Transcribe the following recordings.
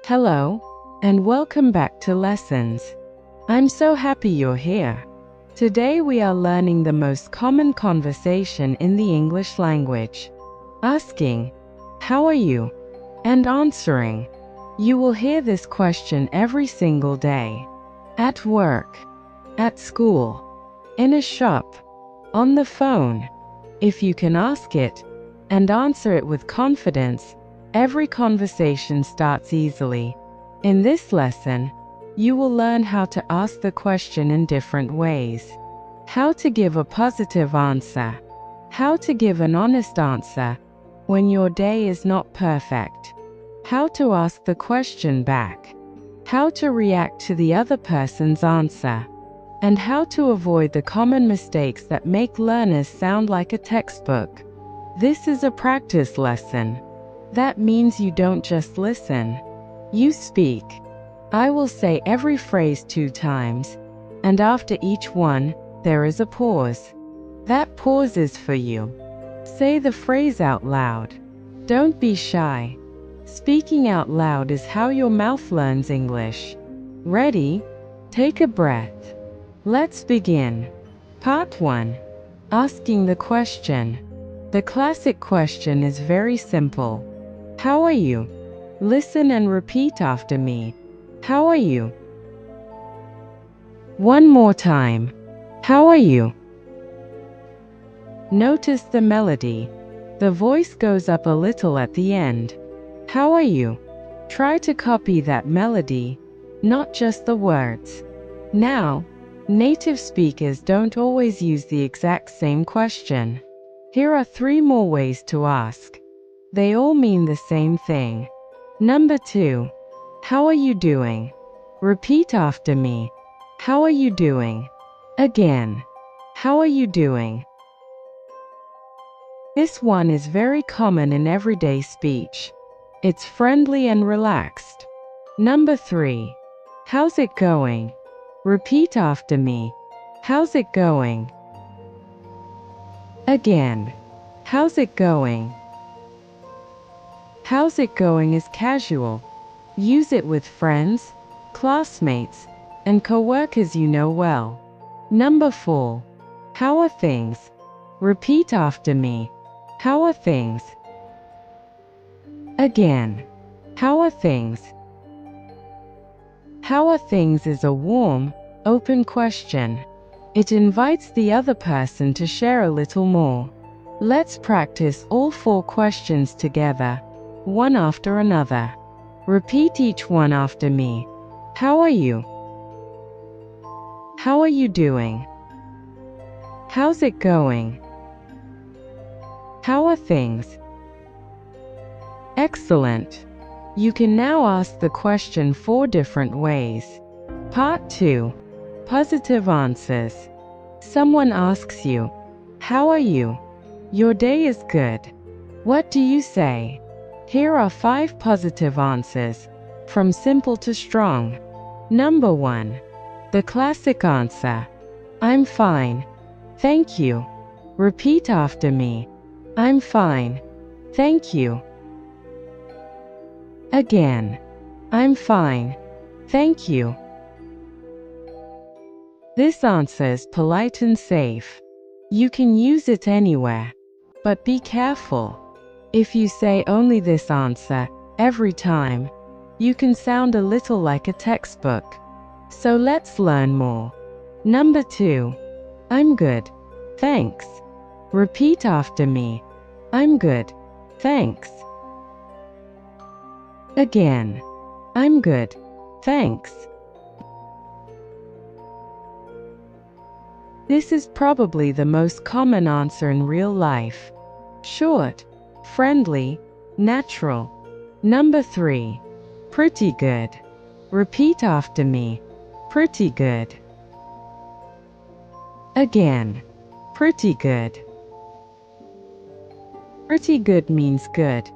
Hello, and welcome back to Lessons. I'm so happy you're here. Today we are learning the most common conversation in the English language. Asking, "How are you?" and answering. You will hear this question every single day. At work, at school, in a shop, on the phone. If you can ask it and answer it with confidence, every conversation starts easily. In this lesson, you will learn how to ask the question in different ways. How to give a positive answer. How to give an honest answer when your day is not perfect. How to ask the question back. How to react to the other person's answer. And how to avoid the common mistakes that make learners sound like a textbook. This is a practice lesson. That means you don't just listen. You speak. I will say every phrase 2 times, and after each one, there is a pause. That pause is for you. Say the phrase out loud. Don't be shy. Speaking out loud is how your mouth learns English. Ready? Take a breath. Let's begin. Part 1. Asking the question. The classic question is very simple. How are you? Listen and repeat after me. How are you? One more time. How are you? Notice the melody. The voice goes up a little at the end. How are you? Try to copy that melody, not just the words. Now, native speakers don't always use the exact same question. Here are 3 more ways to ask. They all mean the same thing. Number 2. How are you doing? Repeat after me. How are you doing? Again. How are you doing? This one is very common in everyday speech. It's friendly and relaxed. Number 3. How's it going? Repeat after me. How's it going? Again. How's it going? How's it going is casual. Use it with friends, classmates, and coworkers you know well. Number 4. How are things? Repeat after me. How are things? Again. How are things? How are things is a warm, open question. It invites the other person to share a little more. Let's practice all 4 questions together, one after another. Repeat each one after me. How are you? How are you doing? How's it going? How are things? Excellent. You can now ask the question 4 different ways. Part 2. Positive answers. Someone asks you, "How are you?" Your day is good. What do you say? Here are 5 positive answers, from simple to strong. Number 1. The classic answer. I'm fine. Thank you. Repeat after me. I'm fine. Thank you. Again. I'm fine. Thank you. This answer is polite and safe. You can use it anywhere. But be careful. If you say only this answer every time, you can sound a little like a textbook. So let's learn more. Number 2. I'm good. Thanks. Repeat after me. I'm good. Thanks. Again. I'm good. Thanks. This is probably the most common answer in real life. Short, friendly, natural. Number 3. Pretty good. Repeat after me. Pretty good. Again. Pretty good. Pretty good means good,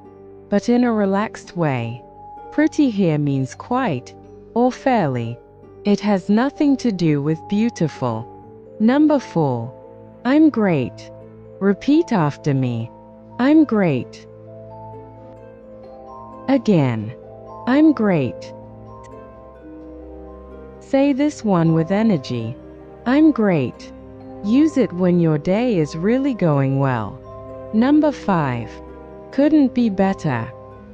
but in a relaxed way. Pretty here means quite, or fairly. It has nothing to do with beautiful. Number 4. I'm great. Repeat after me. I'm great. Again. I'm great. Say this one with energy. I'm great. Use it when your day is really going well. Number 5. Couldn't be better.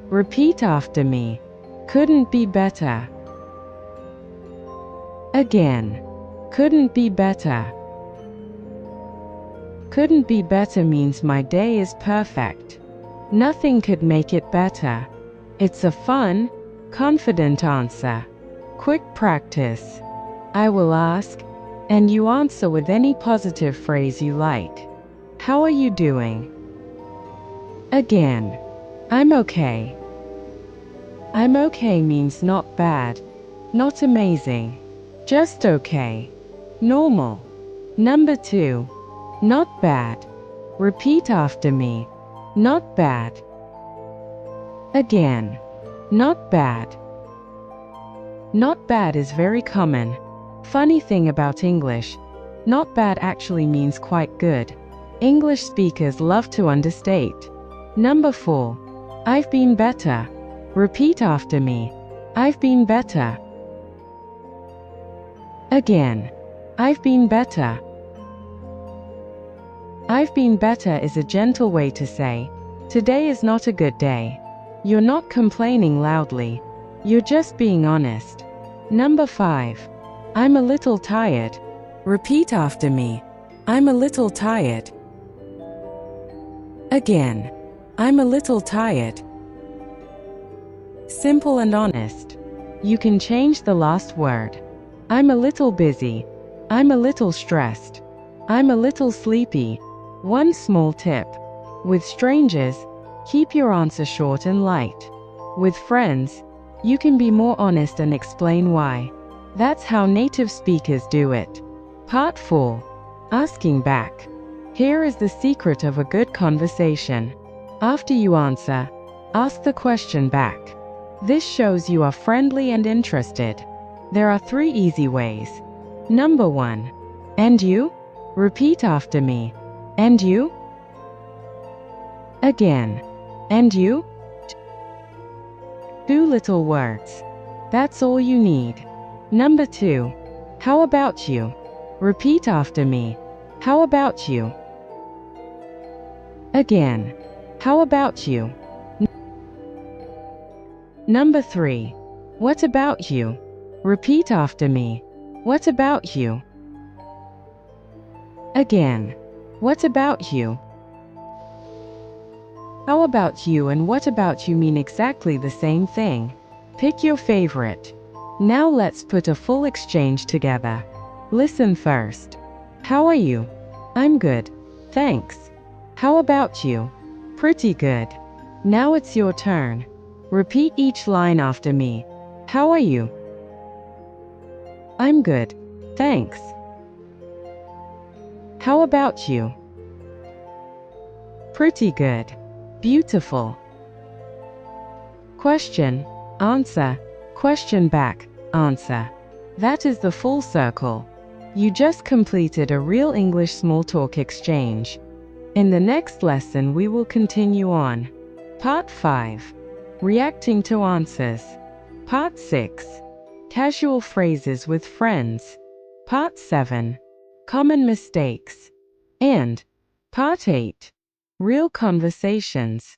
Repeat after me. Couldn't be better. Again. Couldn't be better. Couldn't be better means my day is perfect. Nothing could make it better. It's a fun, confident answer. Quick practice. I will ask, and you answer with any positive phrase you like. How are you doing? Again. I'm okay. I'm okay means not bad, not amazing, just okay. Normal. Number 2. Not bad. Repeat after me. Not bad. Again. Not bad. Not bad is very common. Funny thing about English, not bad actually means quite good. English speakers love to understate. Number 4. I've been better. Repeat after me. I've been better. Again. I've been better. I've been better is a gentle way to say, today is not a good day. You're not complaining loudly. You're just being honest. Number 5. I'm a little tired. Repeat after me. I'm a little tired. Again. I'm a little tired. Simple and honest. You can change the last word. I'm a little busy. I'm a little stressed. I'm a little sleepy. One small tip. With strangers, keep your answer short and light. With friends, you can be more honest and explain why. That's how native speakers do it. Part 4. Asking back. Here is the secret of a good conversation. After you answer, ask the question back. This shows you are friendly and interested. There are 3 easy ways. Number 1. And you? Repeat after me. And you? Again. And you? 2 little words. That's all you need. Number 2. How about you? Repeat after me. How about you? Again. How about you? Number 3. What about you? Repeat after me. What about you? Again. What about you? How about you and what about you mean exactly the same thing. Pick your favorite. Now let's put a full exchange together. Listen first. How are you? I'm good. Thanks. How about you? Pretty good. Now it's your turn. Repeat each line after me. How are you? I'm good. Thanks. How about you? Pretty good. Beautiful. Question, answer, question back, answer. That is the full circle. You just completed a real English small talk exchange. In the next lesson, we will continue on. Part 5. Reacting to answers. Part 6. Casual phrases with friends. Part 7. Common mistakes. And Part 8. Real conversations.